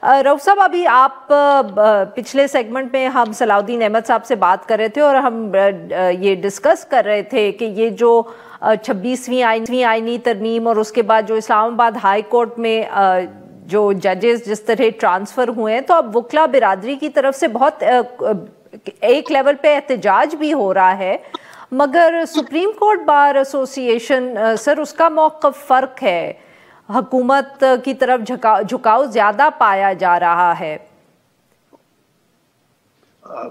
रऊफ साहब, अभी आप पिछले सेगमेंट में हम सलाउद्दीन अहमद साहब से बात कर रहे थे और हम ये डिस्कस कर रहे थे कि ये जो 26वीं आईनी तरमीम और उसके बाद जो इस्लामाबाद हाई कोर्ट में जो जजेस जिस तरह ट्रांसफ़र हुए हैं, तो अब वकला बिरादरी की तरफ से बहुत एक लेवल पे एहतजाज भी हो रहा है, मगर supreme court bar association sir उसका मौक़िफ़ फ़र्क है, हुकूमत की तरफ झुकाव ज़्यादा पाया जा रहा है।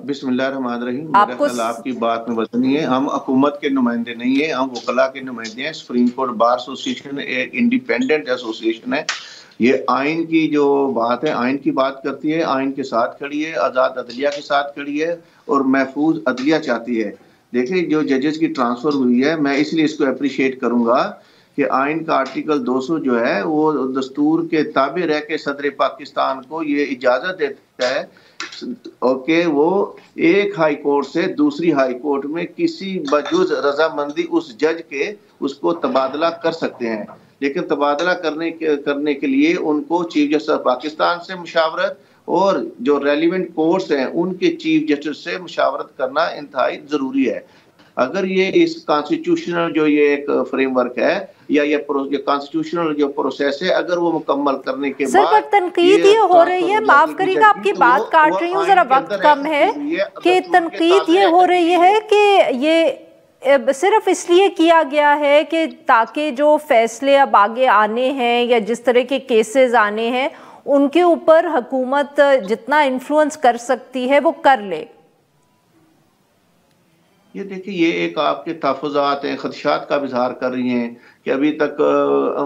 बिस्मिल्लाहिर्रहमानिर्रहीम। मेरा ख्याल आपकी बात में वजनी है। हम हुकूमत के नुमाइंदे नहीं है, हम वकला के नुमाइंदे हैं। सुप्रीम कोर्ट बार एसोसिएशन एक इंडिपेंडेंट एसोसिएशन है। ये आइन की जो बात है, आइन की बात करती है, आइन के साथ खड़ी है, आज़ाद अदलिया के साथ खड़ी है और महफूज अदलिया चाहती है। देखिए, जो जजेस की ट्रांसफ़र हुई है, मैं इसलिए इसको अप्रिशिएट करूँगा कि आइन का आर्टिकल 200 जो है वो दस्तूर के ताबे रह के सदर पाकिस्तान को ये इजाज़त देता है कि वो एक हाई कोर्ट से दूसरी हाई कोर्ट में किसी बजुज़ रजामंदी उस जज के उसको तबादला कर सकते हैं। लेकिन तबादला करने के लिए उनको चीफ जस्टिस ऑफ पाकिस्तान से मुशावरत और जो रेलिवेंट कोर्ट्स हैं उनके चीफ जस्टिस से मुशावरत करना इंतहाई ज़रूरी है। अगर ये इस कॉन्स्टिट्यूशनल जो ये एक फ्रेमवर्क है या ये कॉन्स्टिट्यूशनल जो प्रोसेस है, अगर वो मुकम्मल करने के बाद पर तनकीद ये हो रही है, माफ करिएगा आपकी बात काट रही हूँ, जरा वक्त कम है, कि तनकीद ये हो रही है कि ये सिर्फ इसलिए किया गया है कि ताकि जो फैसले अब आगे आने हैं या जिस तरह के केसेस आने हैं उनके ऊपर हुकूमत जितना इन्फ्लुएंस कर सकती है वो कर ले। ये देखिए, ये एक आपके तहफ़्फ़ुज़ात हैं, ख़दशात का इज़हार कर रही हैं कि अभी तक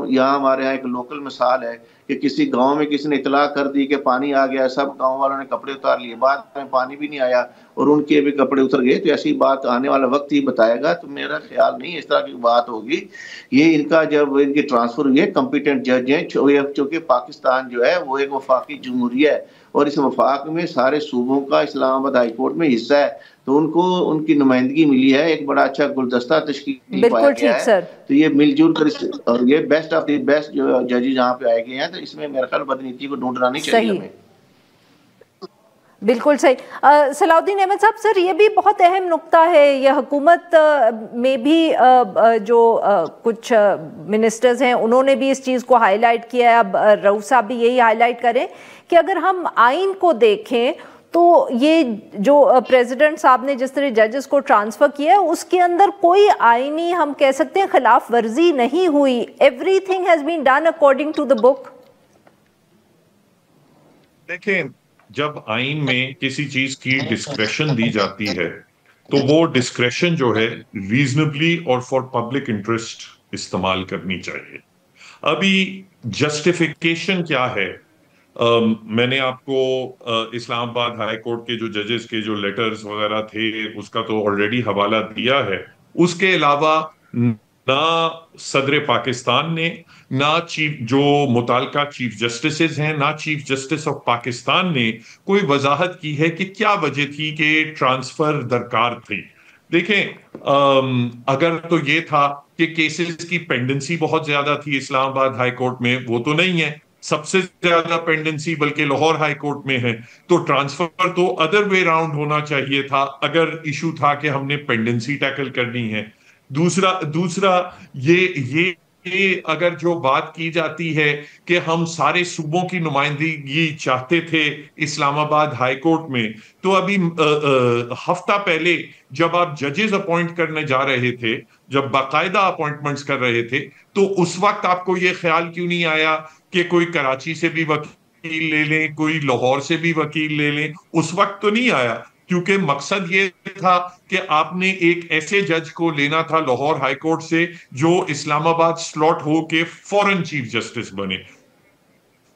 यहाँ हमारे यहाँ एक लोकल मिसाल है कि किसी गांव में किसी ने इतला कर दी कि पानी आ गया, सब गांव वालों ने कपड़े उतार लिए, बाद में पानी भी नहीं आया और उनके भी कपड़े उतर गए। तो ऐसी बात आने वाला वक्त ही बताएगा। तो मेरा ख्याल नहीं इस तरह की बात होगी। ये इनका जब इनकी ट्रांसफ़र हुई है, कॉम्पिटेंट जज हैं, चूँकि पाकिस्तान जो है वो एक वफाकी जमहूरिया है और इस वफाक में सारे सूबों का इस्लामाबाद हाई कोर्ट में हिस्सा है, तो उनको उनकी नुमाइंदगी मिली है, एक बड़ा अच्छा गुलदस्ता तश्कील पाया गया है। तो ये मिलजुल कर और ये बेस्ट ऑफ द बेस्ट जो जजेस यहाँ पे आए गए हैं, तो इसमें मेरे ख्याल बदनीति को ढूंढना नहीं चाहिए हमें। बिल्कुल सही। सलाउद्दीन अहमद साहब, सर ये भी बहुत अहम नुक्ता है, यह हुकूमत में भी जो कुछ मिनिस्टर्स हैं उन्होंने भी इस चीज़ को हाईलाइट किया है। अब रऊफ साहब भी यही हाईलाइट करें कि अगर हम आइन को देखें तो ये जो प्रेसिडेंट साहब ने जिस तरह जजेस को ट्रांसफ़र किया है उसके अंदर कोई आईनी, हम कह सकते हैं, खिलाफ वर्जी नहीं हुई। Everything has been done according to the book. देखें, जब आइन में किसी चीज की डिस्क्रेशन दी जाती है तो वो डिस्क्रेशन जो है रीजनेबली और फॉर पब्लिक इंटरेस्ट इस्तेमाल करनी चाहिए। अभी जस्टिफिकेशन क्या है? मैंने आपको इस्लामाबाद हाई कोर्ट के जो जजेस के जो लेटर्स वगैरह थे उसका तो ऑलरेडी हवाला दिया है। उसके अलावा ना सदर पाकिस्तान ने, ना जो मुताल्लिका चीफ जस्टिस हैं, ना चीफ जस्टिस ऑफ पाकिस्तान ने कोई वजाहत की है कि क्या वजह थी कि ट्रांसफर दरकार थी। देखें, अगर तो ये था कि केसेस की पेंडेंसी बहुत ज्यादा थी इस्लामाबाद हाई कोर्ट में, वो तो नहीं है। सबसे ज्यादा पेंडेंसी बल्कि लाहौर हाई कोर्ट में है, तो ट्रांसफर तो अदर वे राउंड होना चाहिए था अगर इशू था कि हमने पेंडेंसी टैकल करनी है। दूसरा ये अगर जो बात की जाती है कि हम सारे सूबों की नुमाइंदगी चाहते थे इस्लामाबाद हाई कोर्ट में, तो अभी हफ्ता पहले जब आप जजेस अपॉइंट करने जा रहे थे, जब बाकायदा अपॉइंटमेंट्स कर रहे थे, तो उस वक्त आपको ये ख्याल क्यों नहीं आया कि कोई कराची से भी वकील ले लें, कोई लाहौर से भी वकील ले लें? उस वक्त तो नहीं आया, क्योंकि मकसद ये था कि आपने एक ऐसे जज को लेना था लाहौर हाई कोर्ट से जो इस्लामाबाद स्लॉट हो के फॉरेन चीफ जस्टिस बने।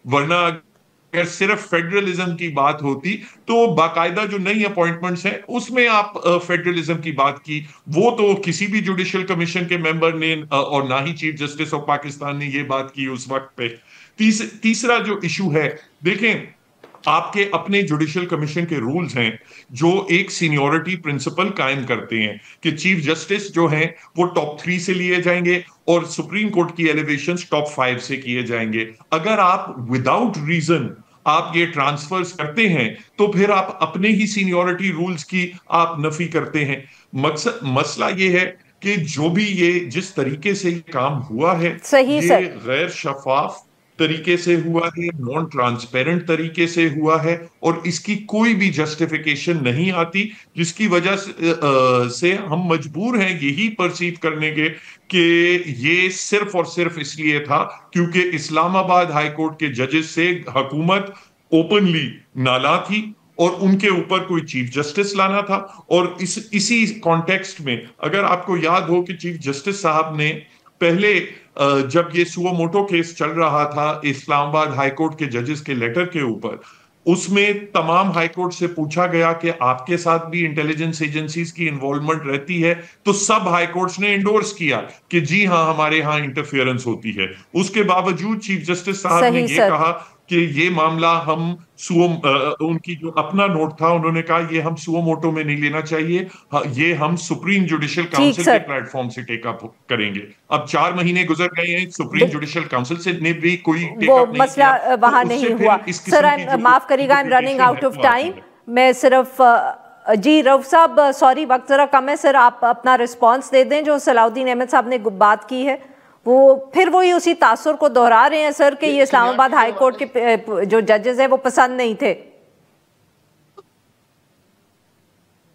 वरना अगर सिर्फ फेडरलिज्म की बात होती तो बाकायदा जो नई अपॉइंटमेंट्स हैं उसमें आप फेडरलिज्म की बात की, वो तो किसी भी जुडिशियल कमीशन के मेंबर ने और ना ही चीफ जस्टिस ऑफ पाकिस्तान ने ये बात की उस वक्त पे। तीसरा जो इशू है, देखें, आपके अपने जुडिशियल कमीशन के रूल्स हैं जो एक सीनियोरिटी प्रिंसिपल कायम करते हैं कि चीफ जस्टिस जो हैं वो टॉप 3 से लिए जाएंगे और सुप्रीम कोर्ट की एलिवेशंस टॉप 5 से किए जाएंगे। अगर आप विदाउट रीजन आप ये ट्रांसफर्स करते हैं तो फिर आप अपने ही सीनियरिटी रूल्स की आप नफी करते हैं। मकसद मसला ये है कि जो भी ये जिस तरीके से ये काम हुआ है, सही ये सर। गैर शफाफ तरीके से हुआ है, नॉन ट्रांसपेरेंट तरीके से हुआ है, और इसकी कोई भी जस्टिफिकेशन नहीं आती, जिसकी वजह से हम मजबूर हैं यही परसीव करने के कि ये सिर्फ और सिर्फ इसलिए था क्योंकि इस्लामाबाद हाई कोर्ट के जजेस से हुकूमत ओपनली नाला थी और उनके ऊपर कोई चीफ जस्टिस लाना था। और इसी कॉन्टेक्स्ट में अगर आपको याद हो कि चीफ जस्टिस साहब ने पहले जब ये सुओ मोटो केस चल रहा था इस्लामाबाद हाईकोर्ट के जजेस के लेटर के ऊपर, उसमें तमाम हाईकोर्ट से पूछा गया कि आपके साथ भी इंटेलिजेंस एजेंसीज की इन्वॉल्वमेंट रहती है, तो सब हाईकोर्ट्स ने इंडोर्स किया कि जी हाँ हमारे यहाँ इंटरफेरेंस होती है। उसके बावजूद चीफ जस्टिस साहब ने ये कहा कि ये मामला हम उनकी जो अपना नोट था उन्होंने कहा ये हम सुओ मोटो में नहीं लेना चाहिए, ये हम सुप्रीम जुडिशियल काउंसिल के प्लेटफॉर्म से टेक अप करेंगे। अब 4 महीने गुजर गए हैं, सुप्रीम जुडिशियल काउंसिल से ने भी कोई टेक अप नहीं मसला किया, वहां तो नहीं हुआ। सर माफ करिएगा, I am running out of time. मैं सिर्फ जी रऊफ साहब सॉरी वक्त जरा कम है सर, आप अपना रिस्पॉन्स दे दें। जो सलाउद्दीन अहमद साहब ने बात की है वो फिर वही उसी तासुर को दोहरा रहे हैं सर कि ये इस्लामाबाद हाई कोर्ट के जो जजेस हैं वो पसंद नहीं थे।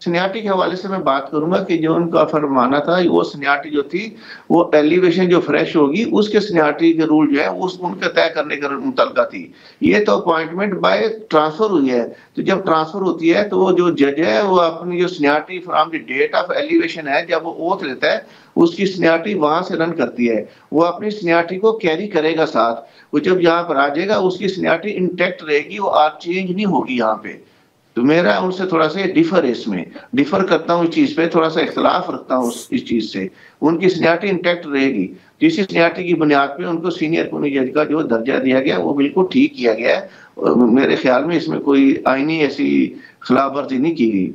सीनियरिटी के हवाले से मैं बात करूंगा कि जो उनका फरमाना था वो सीनियरिटी जो थी वो एलिवेशन जो फ्रेश होगी उसके सीनियरिटी के रूल जो है उस उनके तय करने के मुतलका थी। ये तो अपॉइंटमेंट बाय ट्रांसफर हुई है, तो जब ट्रांसफर होती है तो वो जो जज है वो अपनी जो seniority from the date of elevation है, जब वो ओथ लेता है उसकी सीनियरिटी वहां से रन करती है, वो अपनी सीनियरिटी को कैरी करेगा साथ। वो जब यहाँ पर आ जाएगा उसकी सीनियरिटी इंटैक्ट रहेगी, वो आप चेंज नहीं होगी यहाँ पे। तो मेरा उनसे थोड़ा सा डिफर है, इसमें डिफर करता हूँ, इस चीज पे थोड़ा सा इख्तलाफ रखता हूँ इस चीज से। उनकी सीनियरिटी इंटैक्ट रहेगी, इसी सीनियरिटी की बुनियाद पे उनको सीनियर कानूनी जज का जो दर्जा दिया गया वो बिल्कुल ठीक किया गया है। मेरे ख्याल में इसमें कोई आईनी ऐसी खिलाफवर्जी नहीं की गई।